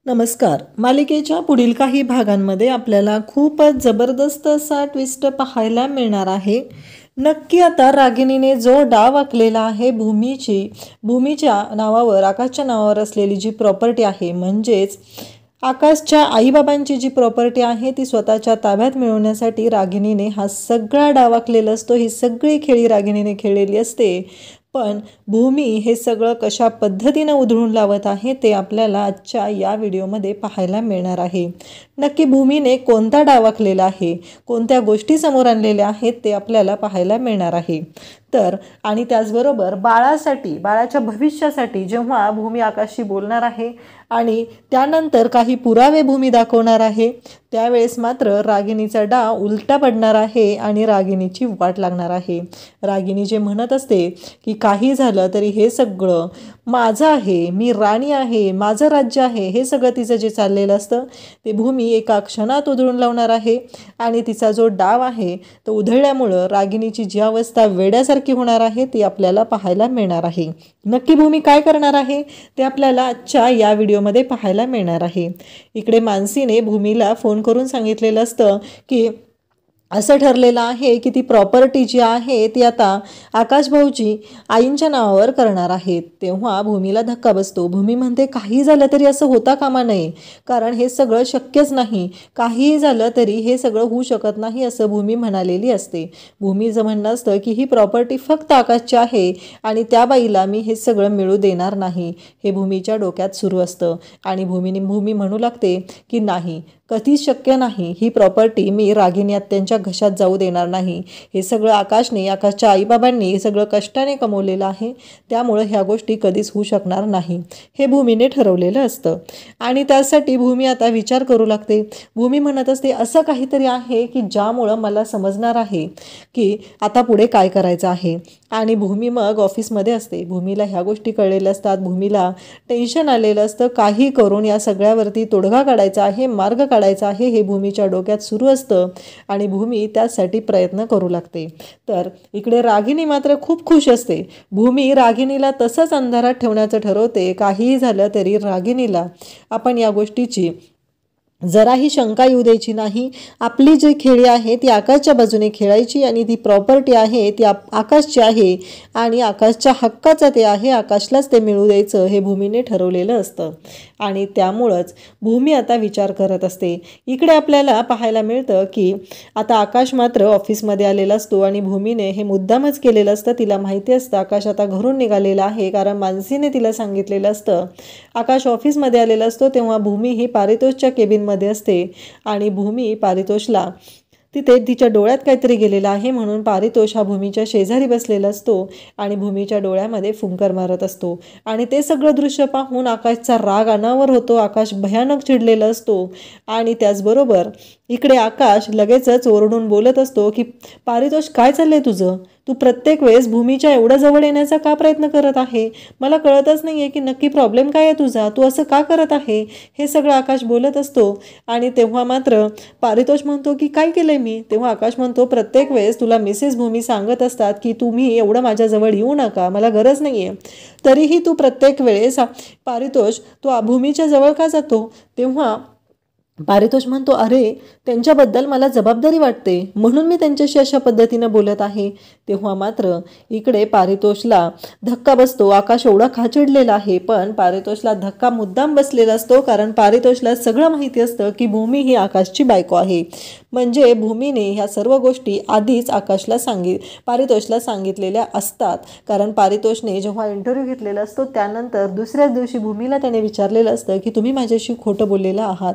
नमस्कार. मालिकेच्या पुढील काही भागांमध्ये आपल्याला खूपच जबरदस्त असा ट्विस्ट पाहायला मिळणार आहे. नक्की आता रागिणीने जो डाव आखलेला आहे भूमीच्या नावावर, आकाशच्या नावावर असलेली जी प्रॉपर्टी आहे, म्हणजेच आकाशच्या आईबाबांची जी प्रॉपर्टी आहे ती स्वतःच्या ताब्यात मिळवण्यासाठी रागिणीने हा सगळा डाव आखलेला असतो. ही सगळी खेळी रागिणीने खेळलेली असते. पण भूमी हे सगळं कशा पद्धतीनं उधळून लावत आहे ते आपल्याला आजच्या या व्हिडिओमध्ये पाहायला मिळणार आहे. नक्की भूमीने कोणता डाव आखलेला आहे, कोणत्या गोष्टी समोर आणलेल्या आहेत ते आपल्याला पाहायला मिळणार आहे. तर आणि त्याचबरोबर बाळाच्या भविष्यासाठी जेव्हा भूमी आकाशशी बोलणार आहे आणि त्यानंतर काही पुरावे भूमी दाखवणार आहे, त्यावेळेस मात्र रागिणीचा डाव उलटा पडणार आहे आणि रागिणीची वाट लागणार आहे. रागिणी जे म्हणत असते की काही झालं तरी हे सगळं माझं आहे, मी राणी आहे, माझं राज्य आहे, हे सगळं तिचं जे चाललेलं असतं ते भूमी एका क्षणात उधळून लावणार आहे. आणि तिचा जो डाव आहे तो उधळल्यामुळं रागिणीची जी अवस्था वेड्यासारखी होणार आहे ती आपल्याला पाहायला मिळणार आहे. नक्की भूमी काय करणार आहे ते आपल्याला आजच्या या व्हिडिओमध्ये पाहायला मिळणार आहे. इकडे मानसीने भूमीला फोन करून सांगितलेलं असतं की असं ठरलेलं आहे की ती प्रॉपर्टी जी आहे ती आता आकाश भाऊजी आईंच्या नावावर करणार आहेत. तेव्हा भूमीला धक्का बसतो. भूमी म्हणते काही झालं तरी असं होता कामा नये, कारण हे सगळं शक्यच नाही, काहीही झालं तरी हे सगळं होऊ शकत नाही असं भूमी म्हणालेली असते. भूमीचं म्हणणं असतं की ही प्रॉपर्टी फक्त आकाशची आहे आणि त्या बाईला मी हे सगळं मिळू देणार नाही, हे भूमीच्या डोक्यात सुरू असतं. आणि भूमी म्हणू लागते की नाही, कधीच शक्य नाही, ही प्रॉपर्टी मी रागिणी आत्यांच्या घशात जाऊ देणार नाही. हे सगळं आकाशच्या आईबाबांनी सगळं कष्टाने कमवलेलं आहे, त्यामुळं ह्या गोष्टी कधीच होऊ शकणार नाही, हे भूमीने ठरवलेलं असतं. आणि त्यासाठी भूमी आता विचार करू लागते. भूमी म्हणत असते असं काहीतरी आहे की ज्यामुळं मला समजणार आहे की आता पुढे काय करायचं आहे. आणि भूमी मग ऑफिसमध्ये असते. भूमीला ह्या गोष्टी कळलेल्या असतात. भूमीला टेन्शन आलेलं असतं. काही करून या सगळ्यावरती तोडगा काढायचा आहे, मार्ग काढायचा आहे, हे भूमीच्या डोक्यात सुरू असतं आणि भूमी त्यासाठी प्रयत्न करू लागते. तर इकडे रागिणी मात्र खूप खुश असते. भूमी रागिणीला तसंच अंधारात ठेवण्याचं ठरवते. काहीही झालं तरी रागिणीला आपण या गोष्टीची जराही शंका येऊ द्यायची नाही. आपली जी खेळी आहे ती आकाशच्या बाजूने खेळायची आणि ती प्रॉपर्टी आहे ती आकाशची आहे आणि आकाशच्या हक्काचं ते आहे, आकाशलाच ते मिळू द्यायचं, हे भूमीने ठरवलेलं असतं. आणि त्यामुळंच भूमी आता विचार करत असते. इकडे आपल्याला पाहायला मिळतं की आता आकाश मात्र ऑफिसमध्ये आलेला असतो आणि भूमीने हे मुद्दामच केलेलं असतं. तिला माहिती असतं आकाश आता घरून निघालेला आहे, कारण मानसीने तिला सांगितलेलं असतं. आकाश ऑफिसमध्ये आलेला असतो तेव्हा भूमी ही पारितोषच्या केबिनमध्ये असते आणि भूमी पारितोषला तिथे तिच्या डोळ्यात काहीतरी गेलेलं आहे म्हणून पारितोष हा भूमीच्या शेजारी बसलेला असतो आणि भूमीच्या डोळ्यामध्ये फुंकर मारत असतो. आणि ते सगळं दृश्य पाहून आकाशचा राग अनावर होतो. आकाश भयानक चिडलेला असतो. आणि त्याचबरोबर इकडे आकाश लगेचच ओरडून बोलत असतो की पारितोष, काय चाललंय तुझं? तू प्रत्येक वेळेस भूमीच्या एवढं जवळ येण्याचा का प्रयत्न करत आहे? मला कळतच नाही आहे की नक्की प्रॉब्लेम काय आहे तुझा, तू असं का करत आहे? हे सगळं आकाश बोलत असतो. आणि तेव्हा मात्र पारितोष म्हणतो की काय केलंय मी? तेव्हा आकाश म्हणतो प्रत्येक वेळेस तुला मिसेस भूमी सांगत असतात की तुम्ही एवढं माझ्याजवळ येऊ नका, मला गरज नाही आहे, तरीही तू प्रत्येक वेळेस पारितोष तू भूमीच्या जवळ का जातो? तेव्हा पारितोष म्हणतो अरे, त्यांच्याबद्दल मला जबाबदारी वाटते म्हणून मी त्यांच्याशी अशा पद्धतीनं बोलत आहे. तेव्हा मात्र इकडे पारितोषला धक्का बसतो. आकाश एवढा खाचिडलेला आहे पण पारितोषला धक्का मुद्दाम बसलेला असतो, कारण पारितोषला सगळं माहिती असतं की भूमी ही आकाशची बायको आहे. म्हणजे भूमीने ह्या सर्व गोष्टी आधीच पारितोषला सांगितलेल्या असतात. कारण पारितोषने जेव्हा इंटरव्ह्यू घेतलेला असतो त्यानंतर दुसऱ्याच दिवशी भूमीला त्याने विचारलेलं असतं की तुम्ही माझ्याशी खोटं बोललेलं आहात,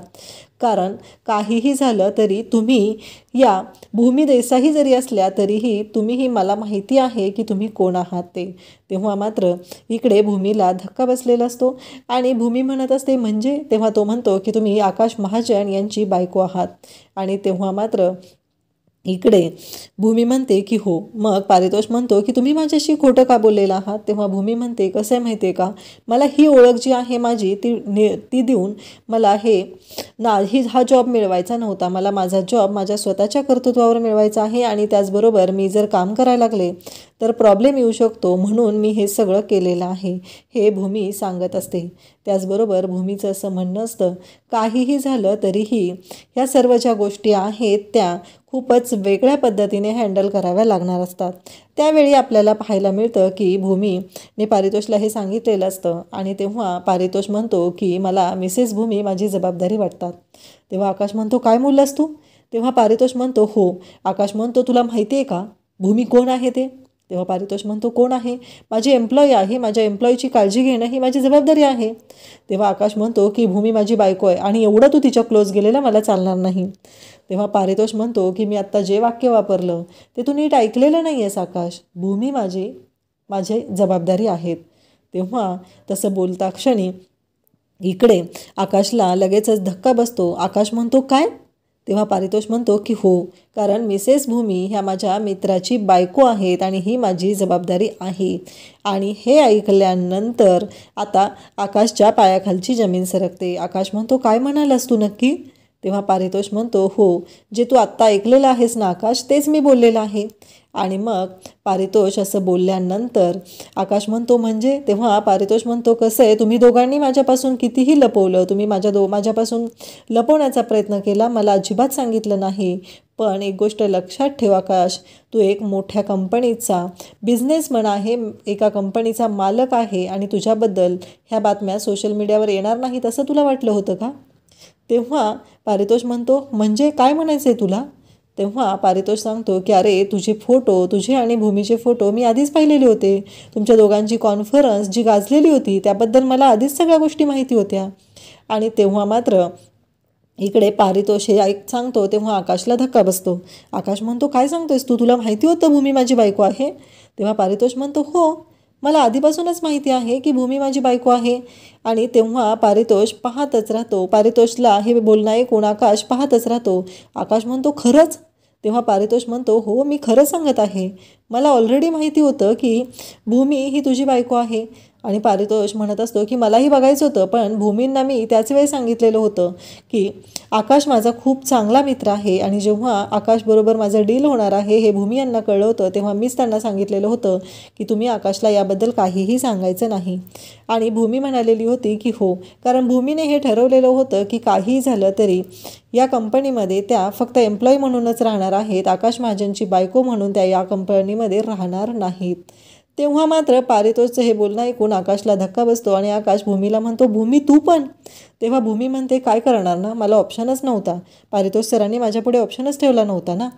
कारण काहीही झालं तरी तुम्ही या भूमी देसाई जरी असल्या तरीही तुम्हीही मला माहिती आहे की तुम्ही कोण आहात ते. तेव्हा मात्र इकडे भूमीला धक्का बसलेला असतो आणि भूमी म्हणत असते म्हणजे? तेव्हा तो म्हणतो की तुम्ही आकाश महाजन यांची बायको आहात. आणि तेव्हा मात्र इकडे भूमी म्हणते की हो. मग पारितोष म्हणतो की तुम्ही माझ्याशी खोटं का बोललेलं आहात. तेव्हा भूमी म्हणते कसं आहे माहिती आहे का, मला ही ओळख जी आहे माझी ती देऊन मला हा जॉब मिळवायचा नव्हता. मला माझा जॉब माझ्या स्वतःच्या कर्तृत्वावर मिळवायचा आहे आणि त्याचबरोबर मी जर काम करायला लागले तर प्रॉब्लेम येऊ शकतो, म्हणून मी हे सगळं केलेलं आहे, हे भूमी सांगत असते. त्याचबरोबर भूमीचं असं म्हणणं असतं काहीही झालं तरीही ह्या सर्व ज्या गोष्टी आहेत त्या खूपच वेगळ्या पद्धतीने हँडल कराव्या लागणार असतात. त्यावेळी आपल्याला पाहायला मिळतं की भूमीने पारितोषला हे सांगितलेलं असतं आणि तेव्हा पारितोष म्हणतो की मला मिसेस भूमी माझी जबाबदारी वाटतात. तेव्हा आकाश म्हणतो काय बोललास तू. तेव्हा पारितोष म्हणतो हो. आकाश म्हणतो तुला माहिती आहे का भूमी कोण आहे ते. तेव्हा पारितोष म्हणतो कोण आहे. माझी एम्प्लॉई आहे, माझ्या एम्प्लॉईची काळजी घेणं ही माझी जबाबदारी आहे. तेव्हा आकाश म्हणतो की भूमी माझी बायको आहे आणि एवढं तू तिच्या क्लोज गेलेला मला चालणार नाही. तेव्हा पारितोष म्हणतो की मी आत्ता जे वाक्य वापरलं ते तू नीट ऐकलेलं नाही आहेस आकाश. भूमी माझी जबाबदारी आहेत. तेव्हा तसं बोलता क्षणी इकडे आकाशला लगेचच धक्का बसतो. आकाश म्हणतो काय. तेव्हा पारितोष म्हणतो की हो, कारण मिसेस भूमी ह्या माझ्या मित्राची बायको आहेत आणि ही माझी जबाबदारी आहे. आणि हे ऐकल्यानंतर आता आकाशच्या पायाखालची जमीन सरकते. आकाश म्हणतो काय म्हणालास तू नक्की. तेव्हा पारितोष म्हणतो हो, जे तू आत्ता ऐकलेलं आहेस ना आकाश, तेच मी बोललेलं आहे. आणि मग पारितोष असं बोलल्यानंतर आकाश म्हणतो म्हणजे. तेव्हा पारितोष म्हणतो कसं आहे, तुम्ही दोघांनी माझ्यापासून कितीही लपवलं, तुम्ही माझ्यापासून लपवण्याचा प्रयत्न केला, मला अजिबात सांगितलं नाही. पण एक गोष्ट लक्षात ठेव आकाश, तू एक मोठ्या कंपनीचा बिझनेसमन आहे, एका कंपनीचा मालक आहे आणि तुझ्याबद्दल ह्या बातम्या सोशल मीडियावर येणार नाहीत असं तुला वाटलं होतं का. तेव्हा पारितोष म्हणतो म्हणजे काय म्हणायचं आहे तुला. तेव्हा पारितोष सांगतो की अरे तुझे आणि भूमीचे फोटो मी आधीच पाहिलेले होते. तुमच्या दोघांची कॉन्फरन्स जी गाजलेली होती त्याबद्दल मला आधीच सगळ्या गोष्टी माहिती होत्या. आणि तेव्हा मात्र इकडे पारितोष हे सांगतो तेव्हा आकाशला धक्का बसतो. आकाश म्हणतो काय सांगतोयस तू, तुला माहिती होतं भूमी माझी बायको आहे. तेव्हा पारितोष म्हणतो हो, मला आधीपासूनच माहिती आहे की भूमी माझी बायको आहे. आणि तेव्हा पारितोष पाहतच राहतो. पारितोषला हे बोलणं ऐकून आकाश पाहतच राहतो. आकाश म्हणतो खरंच. तेव्हा पारितोष म्हणतो हो, मी खरं सांगत आहे, मला ऑलरेडी माहिती होतं की भूमी ही तुझी बायको आहे. आणि पारितोष म्हणत असतो की मलाही बघायचं होतं, पण भूमींना मी त्याच वेळी सांगितलेलं होतं की आकाश माझा खूप चांगला मित्र आहे आणि जेव्हा आकाशबरोबर माझं डील होणार आहे हे भूमी यांना कळलं होतं तेव्हा मीच त्यांना सांगितलेलं होतं की तुम्ही आकाशला याबद्दल काहीही सांगायचं नाही. आणि भूमी म्हणालेली होती की हो, कारण भूमीने हे ठरवलेलं होतं की काहीही झालं तरी या कंपनीमध्ये त्या फक्त एम्प्लॉई म्हणूनच राहणार आहेत, आकाश महाजनची बायको म्हणून त्या या कंपनीमध्ये राहणार नाहीत. तेव्हा मात्र पारितोषचं हे बोलणं ऐकून आकाशला धक्का बसतो आणि आकाश भूमीला म्हणतो भूमी तू पण. तेव्हा भूमी म्हणते काय करणार ना, मला ऑप्शनच नव्हता, पारितोष सरांनी माझ्यापुढे ऑप्शनच ठेवला नव्हता ना.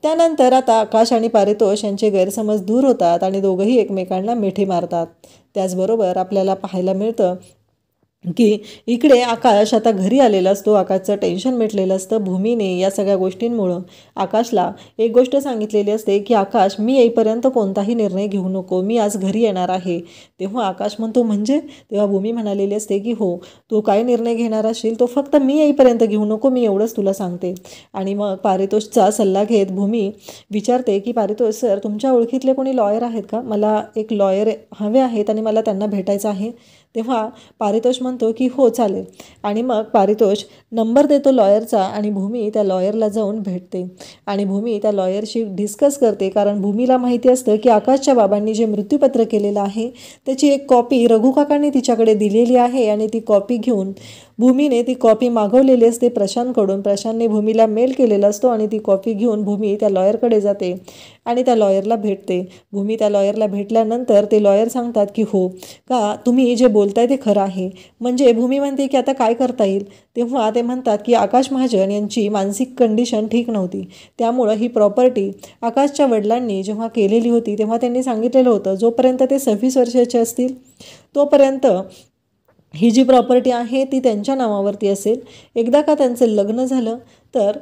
त्यानंतर आता आकाश आणि पारितोष यांचे गैरसमज दूर होतात आणि दोघंही एकमेकांना मिठी मारतात. त्याचबरोबर आपल्याला पाहायला मिळतं की इकडे आकाश आता घरी आलेला असतो. आकाशचं टेन्शन मिटलेलं असतं. भूमीने या सगळ्या गोष्टींमुळं आकाशला एक गोष्ट सांगितलेली असते की आकाश मी येईपर्यंत कोणताही निर्णय घेऊ नको, मी आज घरी येणार आहे. तेव्हा आकाश म्हणतो म्हणजे. तेव्हा भूमी म्हणालेली असते की हो, तू काय निर्णय घेणार असशील तो फक्त मी येईपर्यंत घेऊ नको, मी एवढंच तुला सांगते. आणि मग पारितोषचा सल्ला घेत भूमी विचारते की पारितोष सर, तुमच्या ओळखीतले कोणी लॉयर आहेत का, मला एक लॉयर हवे आहेत आणि मला त्यांना भेटायचं आहे. तेव्हा पारितोष म्हणतो की हो चालेल. आणि मग पारितोष नंबर देतो लॉयरचा आणि भूमी त्या लॉयरला जाऊन भेटते आणि भूमी त्या लॉयरशी डिस्कस करते, कारण भूमीला माहिती असतं की आकाशच्या बाबांनी जे मृत्यूपत्र केलेलं आहे त्याची एक कॉपी रघु काकांनी तिच्याकडे दिलेली आहे आणि ती कॉपी घेऊन भूमीने ती कॉपी मागवलेली असते प्रशांतकडून. प्रशांतने भूमीला मेल केलेला असतो आणि ती कॉपी घेऊन भूमी त्या लॉयरकडे जाते आणि त्या लॉयरला भेटते. भूमी त्या लॉयरला भेटल्यानंतर ते लॉयर सांगतात की हो का, तुम्ही जे बोलताय ते खरं आहे. म्हणजे भूमी म्हणते की आता काय करता येईल. तेव्हा ते म्हणतात की आकाश महाजन यांची मानसिक कंडिशन ठीक नव्हती, त्यामुळं ही प्रॉपर्टी आकाशच्या वडिलांनी जेव्हा केलेली होती तेव्हा त्यांनी सांगितलेलं होतं जोपर्यंत ते 26 वर्षाचे असतील तोपर्यंत ही जी प्रॉपर्टी आहे ती त्यांच्या नावावरती असेल. एकदा का त्यांचं लग्न झालं तर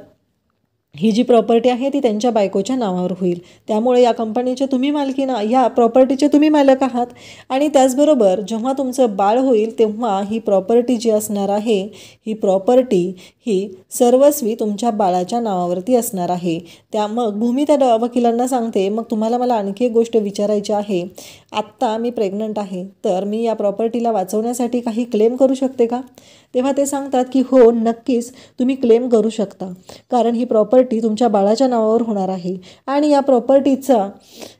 ही जी प्रॉपर्टी आहे ती त्यांच्या बायकोच्या नावावर होईल. त्यामुळे या कंपनीचे तुम्ही मालकीना, या प्रॉपर्टीचे तुम्ही मालक आहात. आणि त्याचबरोबर जेव्हा तुमचं बाळ होईल तेव्हा ही प्रॉपर्टी जी असणार आहे, ही प्रॉपर्टी ही सर्वस्वी तुमच्या बाळाच्या नावावरती असणार आहे. मग भूमी त्या वकिलांना सांगते, मग तुम्हाला मला आणखी एक गोष्ट विचारायची आहे. आत्ता मी प्रेग्नंट आहे, तर मी या प्रॉपर्टीला वाचवण्यासाठी काही क्लेम करू शकते का? तेव्हा ते सांगतात की हो, नक्कीच तुम्ही क्लेम करू शकता, कारण ही प्रॉपर्टी तुमच्या बाळाच्या नावावर होणार आहे. आणि या प्रॉपर्टीचा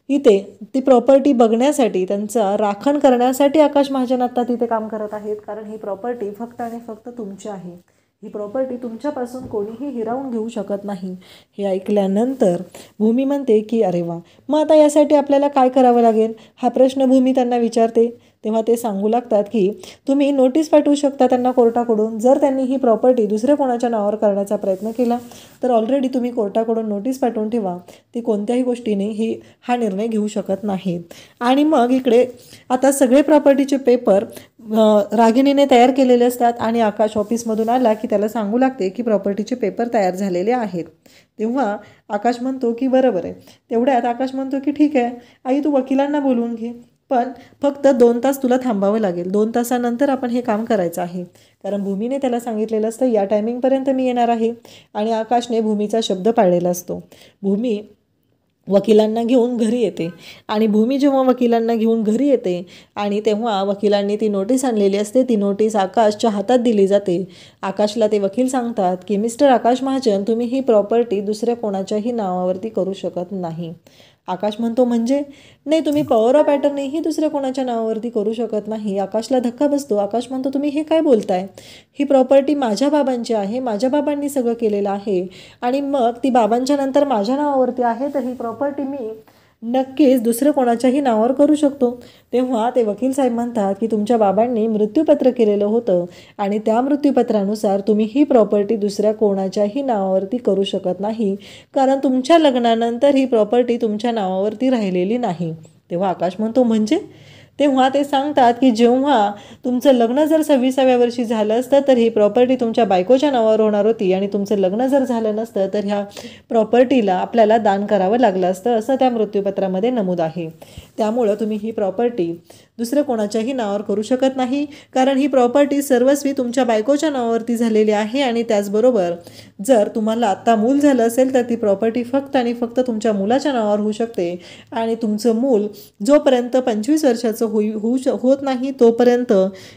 इथे ती प्रॉपर्टी बघण्यासाठी, त्यांचा राखण करण्यासाठी आकाश महाजन आत्ता तिथे काम करत आहेत, कारण ही प्रॉपर्टी फक्त आणि फक्त तुमची आहे. ही प्रॉपर्टी तुमच्यापासून कोणीही हिरावून घेऊ शकत नाही. हे ऐकल्यानंतर भूमी म्हणते की अरे वा, मग आता यासाठी आपल्याला काय करावं लागेल, हा प्रश्न भूमी त्यांना विचारते. तेव्हा ते सांगू लागतात की तुम्ही नोटीस पाठवू शकता त्यांना कोर्टाकडून. जर त्यांनी ही प्रॉपर्टी दुसऱ्या कोणाच्या नावावर करण्याचा प्रयत्न केला तर ऑलरेडी तुम्ही कोर्टाकडून नोटीस पाठवून ठेवा. ती कोणत्याही गोष्टीने हा निर्णय घेऊ शकत नाहीत. आणि मग इकडे आता सगळे प्रॉपर्टीचे पेपर रागिणीने तयार केलेले असतात आणि आकाश ऑफिसमधून आला की त्याला सांगू लागते की प्रॉपर्टीचे पेपर तयार झालेले आहेत. तेव्हा आकाश म्हणतो की बरोबर आहे. तेवढ्यात आकाश म्हणतो की ठीक आहे आई, तू वकिलांना बोलवून घे, पण फक्त 2 तास तुला थांबावं लागेल. 2 तासानंतर आपण हे काम करायचं आहे. कारण भूमीने त्याला सांगितलेलं असतं या टायमिंगपर्यंत मी येणार आहे, आणि आकाशने भूमीचा शब्द पाळलेला असतो. भूमी वकिलांना घेऊन घरी येते, आणि भूमी जेव्हा वकिलांना घेऊन घरी येते आणि तेव्हा वकिलांनी ती नोटीस आणलेली असते, ती नोटीस आकाशच्या हातात दिली जाते. आकाशला ते वकील सांगतात की मिस्टर आकाश महाजन, तुम्ही ही प्रॉपर्टी दुसऱ्या कोणाच्याही नावावरती करू शकत नाही. आकाश म्हणतो म्हणजे? नाही, तुम्ही पॉवर ऑफ अटर्नीही दुसऱ्या कोणाच्या नावावरती करू शकत नाही. आकाशला धक्का बसतो. आकाश म्हणतो तुम्ही हे काय बोलताय? ही प्रॉपर्टी माझ्या बाबांची आहे, माझ्या बाबांनी सगळं केलेलं आहे, आणि मग ती बाबांच्या नंतर माझ्या नावावरती आहे, तर ही प्रॉपर्टी मी नक्कीच दुसरं कोणाच्याही नावावर करू शकतो. तेव्हा ते वकील साहेब म्हणतात की तुमच्या बाबांनी मृत्यूपत्र केलेलं होतं, आणि त्या मृत्यूपत्रानुसार तुम्ही ही प्रॉपर्टी दुसऱ्या कोणाच्याही नावावरती करू शकत नाही, कारण तुमच्या लग्नानंतर ही प्रॉपर्टी तुमच्या नावावरती राहिलेली नाही. तेव्हा आकाश म्हणतो म्हणजे? तेव्हा ते सांगतात की जेव्हा तुमचं लग्न जर 26व्या वर्षी झालं असतं तर ही प्रॉपर्टी तुमच्या बायकोच्या नावावर होणार होती, आणि तुमचं लग्न जर झालं नसतं तर ह्या प्रॉपर्टीला आपल्याला दान करावं लागलं असतं, असं त्या मृत्यूपत्रामध्ये नमूद आहे. त्यामुळं तुम्ही ही प्रॉपर्टी दुसऱ्या कोणाच्याही नावावर करू शकत नाही, कारण ही प्रॉपर्टी सर्वस्वी तुमच्या बायकोच्या नावावरती झालेली आहे. आणि त्याचबरोबर जर तुम्हाला आत्ता मूल झालं असेल तर ती प्रॉपर्टी फक्त आणि फक्त तुमच्या मुलाच्या नावावर होऊ शकते, आणि तुमचं मूल जोपर्यंत 25 वर्षाचं होत नाही तोपर्यंत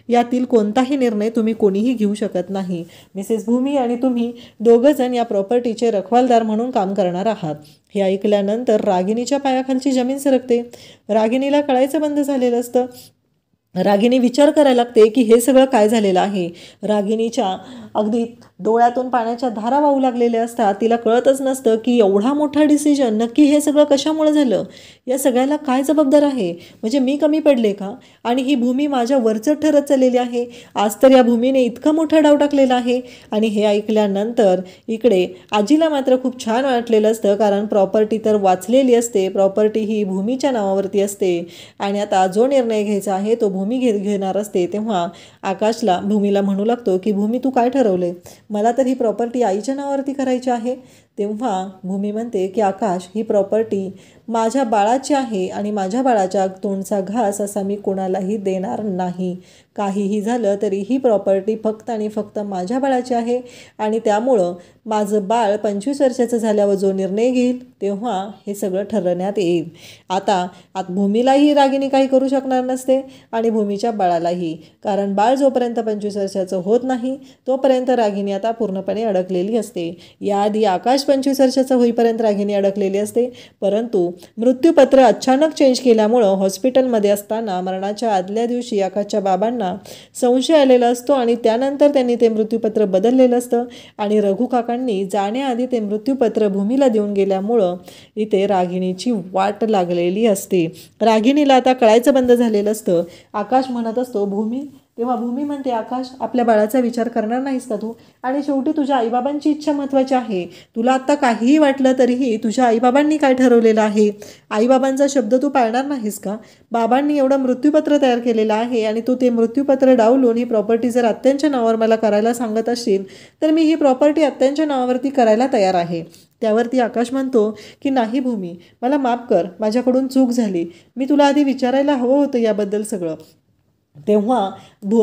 यातील कोणताही निर्णय तुम्ही कोणीही घेऊ शकत नाही. मिसेस भूमी आणि तुम्ही दोघंजण या प्रॉपर्टीचे रखवालदार म्हणून काम करणार आहात. हे ऐकल्यानंतर रागिणीच्या पायाखालची जमीन सरकते. रागिणीला कळायचं बंद झालेलं असतं. रागिणी विचार करायला लागते की हे सगळं काय झालेलं आहे. रागिणीच्या अगदी डोळ्यातून पाण्याच्या धारा वाहू लागलेल्या असतात. तिला कळतच नसतं की एवढा मोठा डिसिजन नक्की हे सगळं कशामुळे झालं, या सगळ्याला काय जबाबदार आहे. म्हणजे मी कमी पडले का? आणि ही भूमी माझ्या वरचढ ठरत चाललेली आहे. आज तर या भूमीने इतका मोठा डाव टाकलेला आहे. आणि हे ऐकल्यानंतर इकडे आजीला मात्र खूप छान वाटलेलं असतं, कारण प्रॉपर्टी तर वाचलेली असते, प्रॉपर्टी ही भूमीच्या नावावरती असते, आणि आता जो निर्णय घ्यायचा आहे तो भूमी घेणार असते. तेव्हा आकाशला भूमीला म्हणू लागतो की भूमी, तू काय ठरवले? मला तर ही प्रॉपर्टी आईच्या नावावरती करायची आहे. तेव्हा भूमी म्हणते की आकाश, ही प्रॉपर्टी माझ्या बाळाची आहे, आणि माझ्या बाळाच्या तोंडचा घास असा मी कोणालाही देणार नाही. काहीही झालं तरी ही प्रॉपर्टी फक्त आणि फक्त माझ्या बाळाची आहे, आणि त्यामुळं माझं बाळ 25 वर्षाचं झाल्यावर जो निर्णय घेईल तेव्हा हे सगळं ठरवण्यात येईल. आता भूमीलाही रागिणी काही करू शकणार नसते, आणि भूमीच्या बाळालाही, कारण बाळ जोपर्यंत 25 वर्षाचं होत नाही तोपर्यंत रागिणी आता पूर्णपणे अडकलेली असते. याआधी आकाश 25 वर्षाचं होईपर्यंत रागिणी अडकलेली असते, परंतु मृत्यूपत्र अचानक चेंज केल्यामुळं हॉस्पिटलमध्ये असताना मरणाच्या आदल्या दिवशी आकाशच्या बाबांना संशय आलेला असतो, आणि त्यानंतर त्यांनी ते मृत्यूपत्र बदललेलं असतं, आणि रघु काकांनी जाण्याआधी ते मृत्यूपत्र भूमीला देऊन गेल्यामुळं इथे रागिणीची वाट लागलेली असते. रागिणीला आता कळायचं बंद झालेलं असतं. आकाश म्हणत असतो, भूमी तेव्हा भूमी म्हणते, आकाश आपल्या बाळाचा विचार करणार नाहीस का तू? आणि शेवटी तुझ्या आईबाबांची इच्छा महत्त्वाची आहे. तुला आत्ता काहीही वाटलं तरीही तुझ्या आईबाबांनी काय ठरवलेलं आहे, आईबाबांचा शब्द तू पाळणार नाहीस का? बाबांनी एवढं मृत्यूपत्र तयार केलेलं आहे आणि तू ते मृत्यूपत्र डावलून ही प्रॉपर्टी जर आत्यांच्या नावावर मला करायला सांगत असशील तर मी ही प्रॉपर्टी आत्यांच्या नावावरती करायला तयार आहे. त्यावरती आकाश म्हणतो की नाही भूमी, मला माफ कर, माझ्याकडून चूक झाली, मी तुला आधी विचारायला हवं होतं याबद्दल सगळं. तेव्हा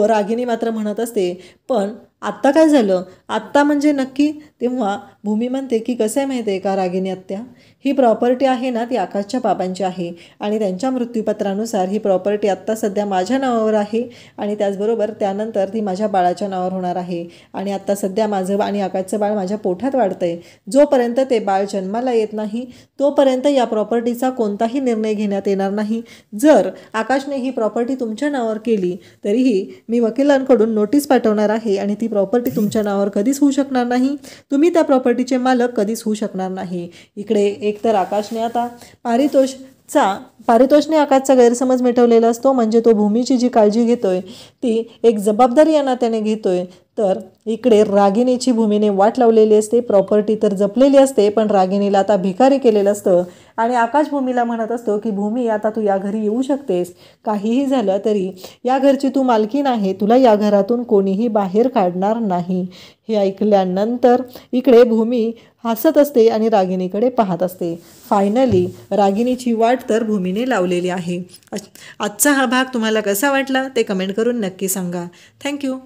रागिनी मात्र म्हणत असते, पण आत्ता काय झालं, आत्ता म्हणजे नक्की? तेव्हा भूमी म्हणते की कसं आहे माहिती आहे का रागिनी आत्या, ही प्रॉपर्टी आहे ना ती आकाशच्या बाबांची आहे आणि त्यांच्या मृत्यूपत्रानुसार ही प्रॉपर्टी आत्ता सध्या माझ्या नावावर आहे आणि त्याचबरोबर त्यानंतर ती माझ्या बाळाच्या नावावर होणार आहे. आणि आत्ता सध्या माझं आणि आकाशचं बाळ माझ्या पोटात वाढतं आहे. जोपर्यंत ते बाळ जन्माला येत नाही तोपर्यंत या प्रॉपर्टीचा कोणताही निर्णय घेण्यात येणार नाही. जर आकाशने ही प्रॉपर्टी तुमच्या नावावर केली तरीही मी वकिलांकडून नोटीस पाठवणार आहे आणि ती प्रॉपर्टी तुमच्या नावावर कधीच होऊ शकणार नाही. तुम्ही त्या प्रॉपर्टीचे मालक कधीच होऊ शकणार नाही. इकडे एकतर आकाशने आता पारितोषने आकाशचा गैरसमज मिटवलेला असतो, म्हणजे तो भूमीची जी काळजी घेतोय ती एक जबाबदारी या नात्याने घेतोय. तर इकडे रागिनीची भूमीने वाट लावलेली असते, प्रॉपर्टी तर जपलेली असते पण रागिनीला आता भिकारी केलेलं असतं आणि आकाश भूमीला म्हणत असतो की भूमी आता तू या घरी येऊ शकतेस, काहीही झालं तरी या घरची तू मालकीण आहे, तुला या घरातून कोणीही बाहेर काढणार नाही. हे ऐकल्यानंतर इकडे भूमी हसत असते आणि रागिनीकडे पाहत असते. फायनली रागिनीची वाट तर भूमीने लावलेली आहे. आजचा हा भाग तुम्हाला कसा वाटला ते कमेंट करून नक्की सांगा. थँक्यू.